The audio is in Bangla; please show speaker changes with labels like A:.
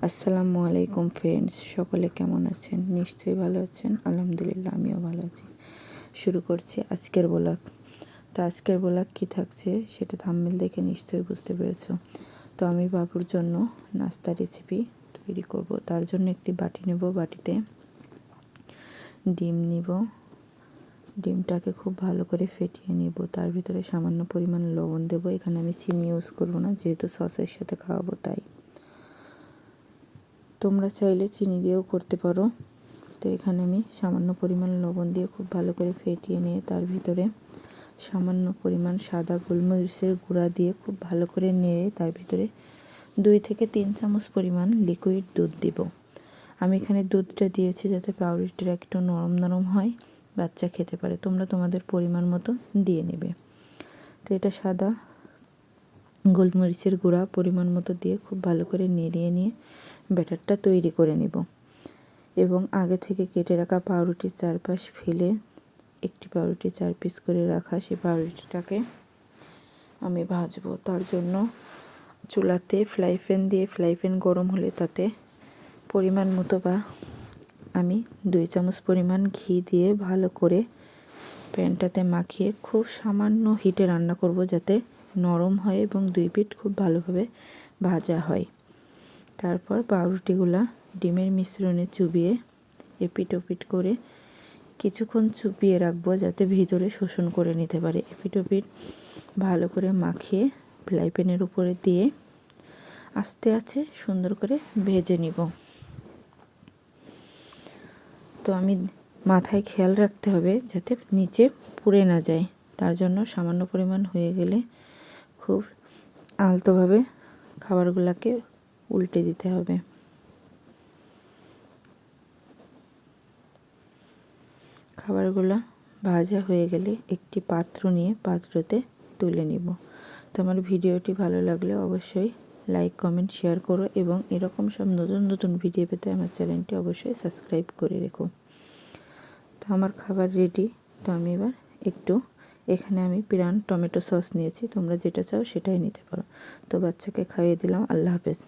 A: আসসালামু আলাইকুম ফ্রেন্ডস, সকলে কেমন আছেন? নিশ্চয়ই ভালো আছেন। আলহামদুলিল্লাহ, আমিও ভালো আছি। শুরু করছি আজকের ব্লগ। তো আজকের ব্লগ কী থাকছে সেটা থাম্বনেল দেখে নিশ্চয়ই বুঝতে পেরেছো। তো আমি বাবুর জন্য নাস্তা রেসিপি তৈরি করব। তার জন্য একটি বাটি নেব, বাটিতে ডিম নিব। ডিমটাকে খুব ভালো করে ফেটিয়ে নিব। তার ভিতরে সামান্য পরিমাণ লবণ দেব। এখানে আমি চিনি ইউজ করব না, যেহেতু সসের সাথে খাওয়াবো তাই। তোমরা চাইলে চিনি দিয়েও করতে পারো। তো এখানে আমি সামান্য পরিমাণ লবণ দিয়ে খুব ভালো করে ফেটিয়ে নিয়ে তার ভিতরে সামান্য পরিমাণ সাদা গোলমরিচের গুঁড়া দিয়ে খুব ভালো করে নেড়ে তার ভিতরে 2 থেকে 3 চামচ পরিমাণ লিকুইড দুধ দিব। আমি এখানে দুধটা দিয়েছি যাতে পাউরুটিটা একটু নরম নরম হয়, বাচ্চা খেতে পারে। তোমরা তোমাদের পরিমাণ মতো দিয়ে নেবে। তো এটা সাদা গোলমরিচের গুঁড়া পরিমাণ মতো দিয়ে খুব ভালো করে নেড়িয়ে নিয়ে ব্যাটারটা তৈরি করে নেব। এবং আগে থেকে কেটে রাখা পাউরুটির চারপাশ ফেলে একটি পাউরুটি 4 পিস করে রাখা সেই পাউরুটিটাকে আমি ভাজবো। তার জন্য চুলাতে ফ্রাই প্যান গরম হলে তাতে পরিমাণ মতো আমি 2 চামচ পরিমাণ ঘি দিয়ে ভালো করে প্যানটাতে মাখিয়ে খুব সামান্য হিটে রান্না করব, যাতে নরম হয় এবং 2 পিঠ খুব ভালোভাবে ভাজা হয়। তারপর পাউরুটিগুলা ডিমের মিশ্রণে চুবিয়ে এপিট ওপিট করে কিছুক্ষণ চুপিয়ে রাখবো, যাতে ভিতরে শোষণ করে নিতে পারে। এপিট ওপিট ভালো করে মাখিয়ে ফ্রাই প্যানের উপরে দিয়ে আস্তে আস্তে সুন্দর করে ভেজে নিব। তো আমি মাথায় খেয়াল রাখতে হবে যাতে নিচে পুড়ে না যায়। তার জন্য সামান্য পরিমাণ হয়ে গেলে খুব আলতোভাবে খাবারগুলোকে উল্টে দিতে হবে। খাবারগুলো ভাজা হয়ে গেলে একটি পাত্র নিয়ে পাত্রতে তুলে নিব। তো আমার ভিডিওটি ভালো লাগলে অবশ্যই লাইক কমেন্ট শেয়ার করো এবং এরকম সব নতুন নতুন ভিডিও পেতে আমার চ্যানেলটি অবশ্যই সাবস্ক্রাইব করে রেখো। তো আমার খাবার রেডি। তো আমি এবার এখানে আমি পিরান টমেটো সস নিয়েছি, তোমরা যেটা চাও সেটাই নিতে পারো। তো বাচ্চাকে খাইয়ে দিলাম। আল্লাহ হাফেজ।